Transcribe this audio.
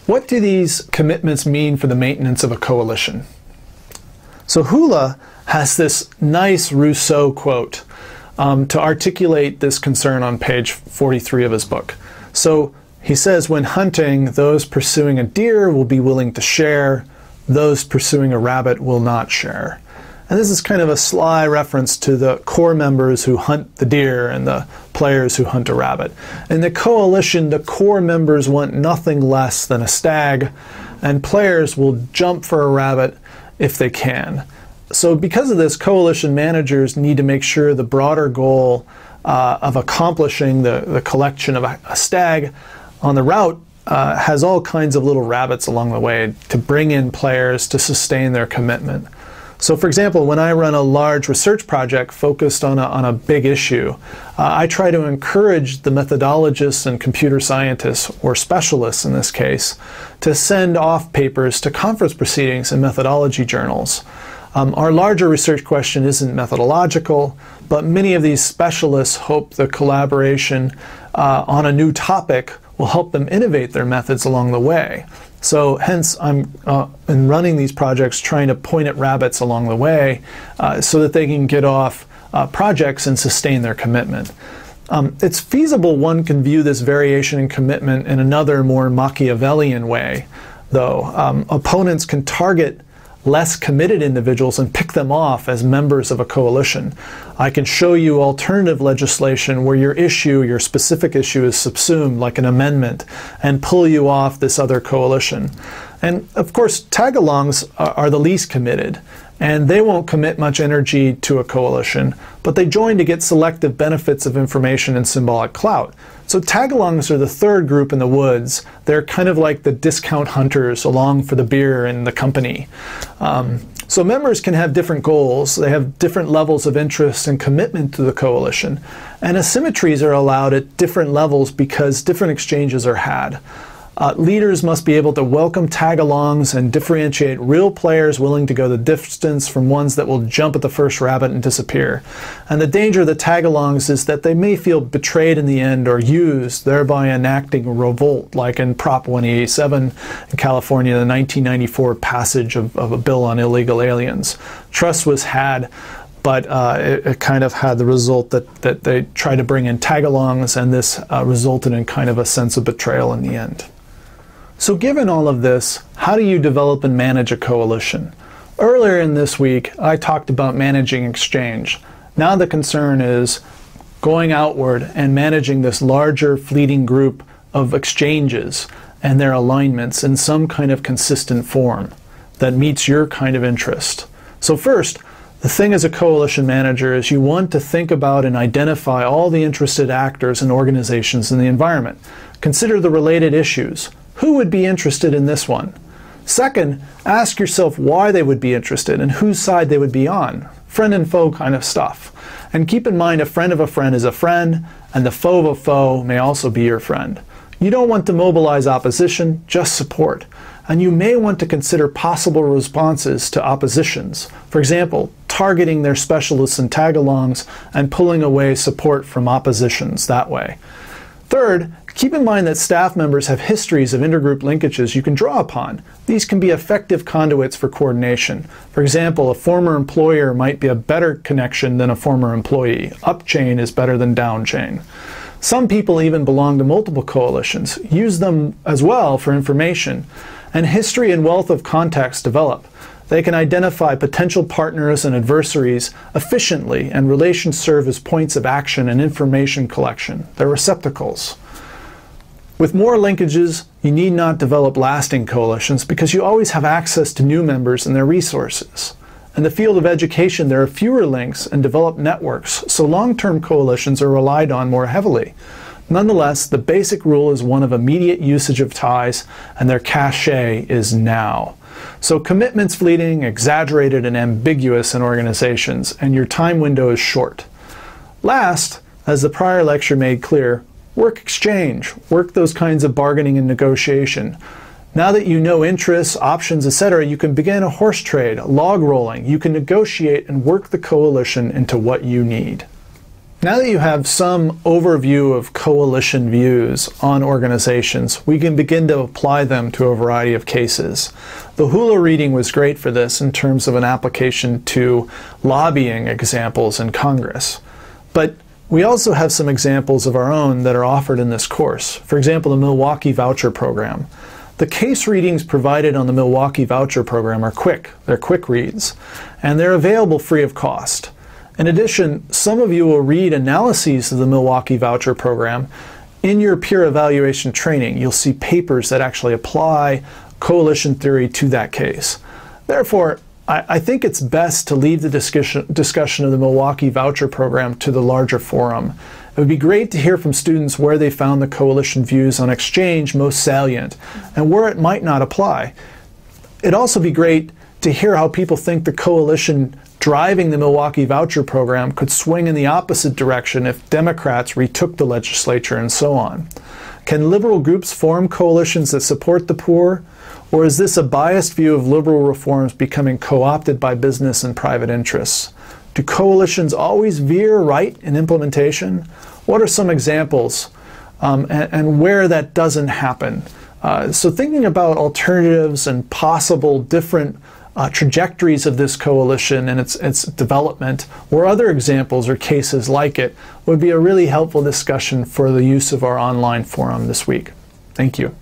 What do these commitments mean for the maintenance of a coalition? So Hula has this nice Rousseau quote to articulate this concern on page 43 of his book. So he says, when hunting, those pursuing a deer will be willing to share, those pursuing a rabbit will not share. And this is kind of a sly reference to the core members who hunt the deer and the players who hunt a rabbit. In the coalition, the core members want nothing less than a stag, and players will jump for a rabbit if they can. So because of this, coalition managers need to make sure the broader goal of accomplishing the collection of a stag on the route has all kinds of little rabbits along the way to bring in players to sustain their commitment. So for example, when I run a large research project focused on a big issue, I try to encourage the methodologists and computer scientists, or specialists in this case, to send off papers to conference proceedings and methodology journals. Our larger research question isn't methodological, but many of these specialists hope the collaboration on a new topic will help them innovate their methods along the way. So hence I'm in running these projects trying to point at rabbits along the way so that they can get off projects and sustain their commitment. It's feasible one can view this variation in commitment in another, more Machiavellian way, though. Opponents can target less committed individuals and pick them off as members of a coalition. I can show you alternative legislation where your specific issue is subsumed, like an amendment, and pull you off this other coalition. And of course, tag-alongs are the least committed, and they won't commit much energy to a coalition, but they join to get selective benefits of information and symbolic clout. So tag-alongs are the third group in the woods. They're kind of like the discount hunters along for the beer and the company. So members can have different goals. They have different levels of interest and commitment to the coalition. And asymmetries are allowed at different levels because different exchanges are had. Leaders must be able to welcome tag-alongs and differentiate real players willing to go the distance from ones that will jump at the first rabbit and disappear. And the danger of the tag-alongs is that they may feel betrayed in the end or used, thereby enacting a revolt, like in Prop 187 in California, the 1994 passage of a bill on illegal aliens. Trust was had, but it kind of had the result that they tried to bring in tag-alongs, and this resulted in kind of a sense of betrayal in the end. So given all of this, how do you develop and manage a coalition? Earlier in this week, I talked about managing exchange. Now the concern is going outward and managing this larger fleeting group of exchanges and their alignments in some kind of consistent form that meets your kind of interest. So first, the thing as a coalition manager is you want to think about and identify all the interested actors and organizations in the environment. Consider the related issues. Who would be interested in this one? Second, ask yourself why they would be interested and whose side they would be on. Friend and foe kind of stuff. And keep in mind, a friend of a friend is a friend, and the foe of a foe may also be your friend. You don't want to mobilize opposition, just support. And you may want to consider possible responses to oppositions. For example, targeting their specialists and tag-alongs and pulling away support from oppositions that way. Third, keep in mind that staff members have histories of intergroup linkages you can draw upon. These can be effective conduits for coordination. For example, a former employer might be a better connection than a former employee. Up chain is better than down chain. Some people even belong to multiple coalitions. Use them as well for information. And history and wealth of context develop. They can identify potential partners and adversaries efficiently, and relations serve as points of action and information collection. They're receptacles. With more linkages, you need not develop lasting coalitions because you always have access to new members and their resources. In the field of education, there are fewer links and developed networks, so long-term coalitions are relied on more heavily. Nonetheless, the basic rule is one of immediate usage of ties, and their cachet is now. So commitment's fleeting, exaggerated, and ambiguous in organizations, and your time window is short. Last, as the prior lecture made clear, work exchange. Work those kinds of bargaining and negotiation. Now that you know interests, options, etc., you can begin a horse trade, log rolling. You can negotiate and work the coalition into what you need. Now that you have some overview of coalition views on organizations, we can begin to apply them to a variety of cases. The Hula reading was great for this in terms of an application to lobbying examples in Congress. But we also have some examples of our own that are offered in this course. For example, the Milwaukee Voucher Program. The case readings provided on the Milwaukee Voucher Program are quick. They're quick reads, and they're available free of cost. In addition, some of you will read analyses of the Milwaukee Voucher Program in your peer evaluation training. You'll see papers that actually apply coalition theory to that case. Therefore, I think it's best to leave the discussion of the Milwaukee Voucher Program to the larger forum. It would be great to hear from students where they found the coalition views on exchange most salient and where it might not apply. It'd also be great to hear how people think the coalition driving the Milwaukee Voucher Program could swing in the opposite direction if Democrats retook the legislature and so on. Can liberal groups form coalitions that support the poor? Or is this a biased view of liberal reforms becoming co-opted by business and private interests? Do coalitions always veer right in implementation? What are some examples and where that doesn't happen? So thinking about alternatives and possible different trajectories of this coalition and its development, or other examples or cases like it, would be a really helpful discussion for the use of our online forum this week. Thank you.